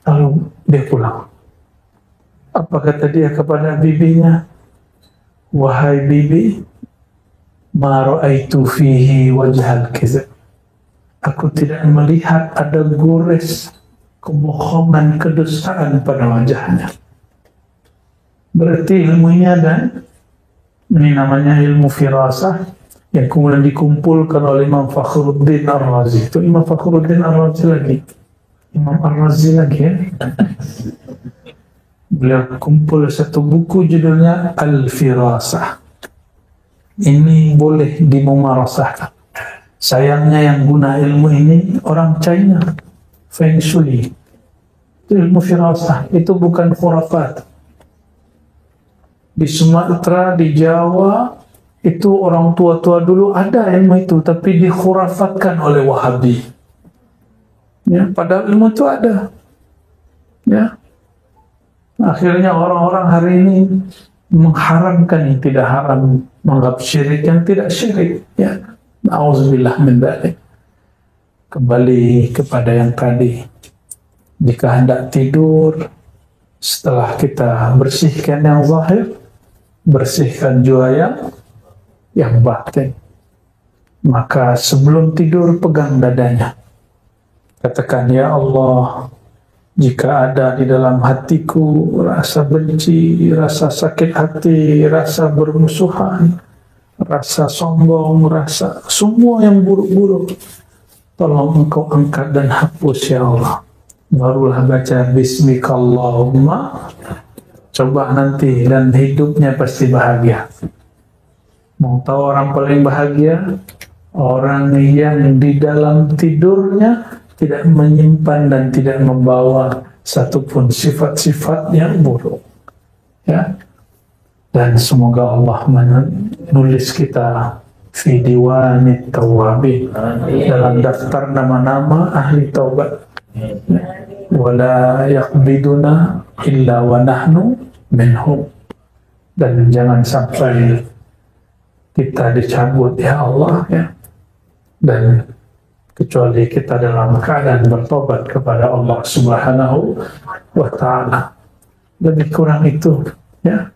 Lalu dia pulang. Apa kata dia kepada bibinya? Wahai bibi, ma ra'aitu fihi wajhal kizab. Aku tidak melihat ada gores kebohongan, kedustaan pada wajahnya. Berarti ilmunya dan ini namanya ilmu firasah yang kemudian dikumpulkan oleh Imam Fakhruddin Ar-Razi. Itu Imam Fakhruddin Ar-Razi lagi. Imam Ar-Razi lagi ya. Beliau kumpul satu buku judulnya Al-Firasah. Ini boleh dimumarasahkan. Sayangnya yang guna ilmu ini orang China, Feng Shui. Itu ilmu firasah, itu bukan khurafat. Di Sumatera, di Jawa, itu orang tua-tua dulu ada ilmu itu, tapi dikhurafatkan oleh Wahabi. Ya, padahal ilmu itu ada. Ya. Akhirnya orang-orang hari ini mengharamkan yang tidak haram, menganggap syirik yang tidak syirik. Ya, na'udzubillah min dzalik. Kembali kepada yang tadi, jika hendak tidur, setelah kita bersihkan yang zahir, bersihkan juga yang batin. Maka sebelum tidur pegang dadanya, katakan, ya Allah, jika ada di dalam hatiku rasa benci, rasa sakit hati, rasa bermusuhan, rasa sombong, rasa semua yang buruk-buruk, tolong Engkau angkat dan hapus ya Allah. Barulah baca Bismikallahumma. Coba nanti, dan hidupnya pasti bahagia. Mau tahu orang paling bahagia? Orang yang di dalam tidurnya tidak menyimpan dan tidak membawa satupun sifat-sifat yang buruk. Ya. Dan semoga Allah menulis kita fi diwanit tawabin, dalam daftar nama-nama ahli taubat. Wala yaqbiduna illa wa nahnu minhum. Dan jangan sampai kita dicabut ya Allah, ya. Dan kecuali kita dalam keadaan bertobat kepada Allah Subhanahu wa Ta'ala. Lebih kurang itu, ya.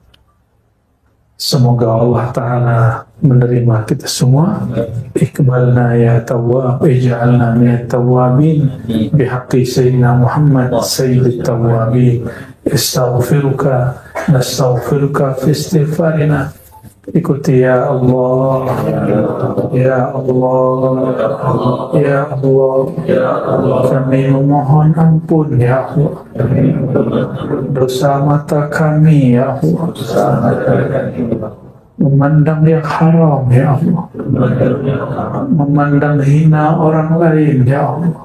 Semoga Allah Ta'ala menerima kita semua. Iqbalna ya tawwab, ij'alna minat tawwabin bihaqqi Sayyidina Muhammad Sayyidit Tawwabin. Astaghfiruka, nastaghfiruka fi istighfarina. Ikuti ya Allah, ya Allah, ya Allah, ya Allah. Kami memohon ampun ya Allah, dosa mata kami ya Allah, memandang yang haram ya Allah, memandang hina orang lain ya Allah.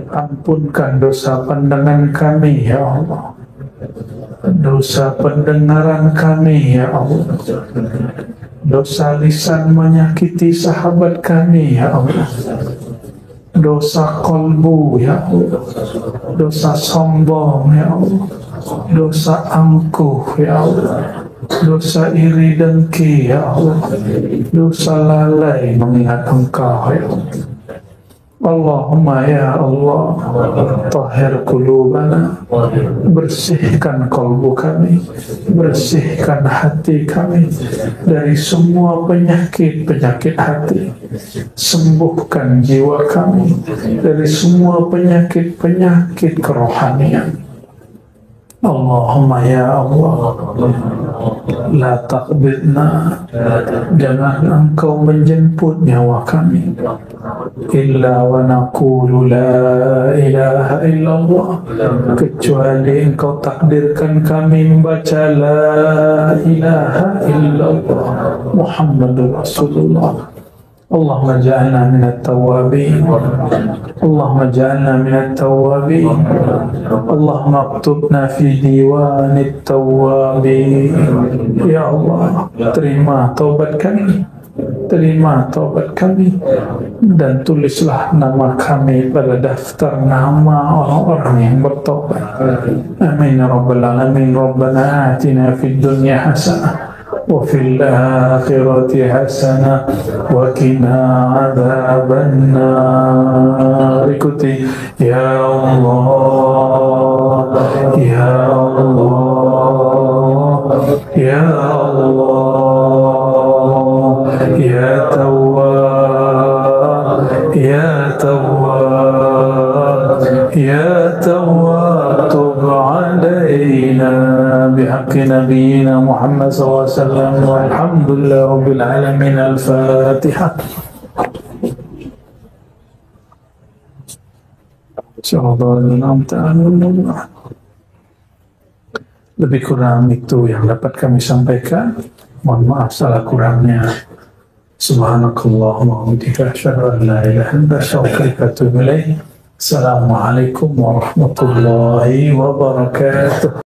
Ampunkan dosa pandangan kami ya Allah, dosa pendengaran kami ya Allah, dosa lisan menyakiti sahabat kami ya Allah, dosa kolbu ya Allah, dosa sombong ya Allah, dosa angkuh ya Allah, dosa iri dengki ya Allah, dosa lalai mengingat Engkau ya Allah. Allahumma ya Allah, tahhir qulubana, bersihkan kalbu kami, bersihkan hati kami dari semua penyakit-penyakit hati, sembuhkan jiwa kami dari semua penyakit-penyakit kerohanian. Allahumma ya Allah, la taqbidna, jangan Engkau menjemput nyawa kami, illa wa naqulu la ilaha illallah, kecuali Engkau takdirkan kami membaca la ilaha illallah Muhammadur Rasulullah. Allahumma ja'alna minat tawabin, Allahumma ja'alna minat tawabin, Allahumma aktubna fi diwanit tawabin. Ya Allah, terima taubat kami, terima taubat kami, dan tulislah nama kami pada daftar nama orang-orang yang bertaubat. Amin ya rabbal alamin. Rabbana atina fid dunya hasanah wa fil akhirati hasanah wa qina adzabannar. Ikuti ya Allah, ya Allah, ya Allah, ya Tawwab, ya Tawwab, ya Tawwab, tub alaina bihaqqi nabiyyina Muhammad sallallahu alaihi wasallam. Walhamdulillahi rabbil alamin. Al-Fatihah. Lebih kurang itu yang dapat kami sampaikan. Mohon maaf salah kurangnya. Subhanakallahumma wa bihamdika asyhadu an la ilaha illa anta astaghfiruka wa atubu ilaik. Assalamualaikum warahmatullahi wabarakatuh.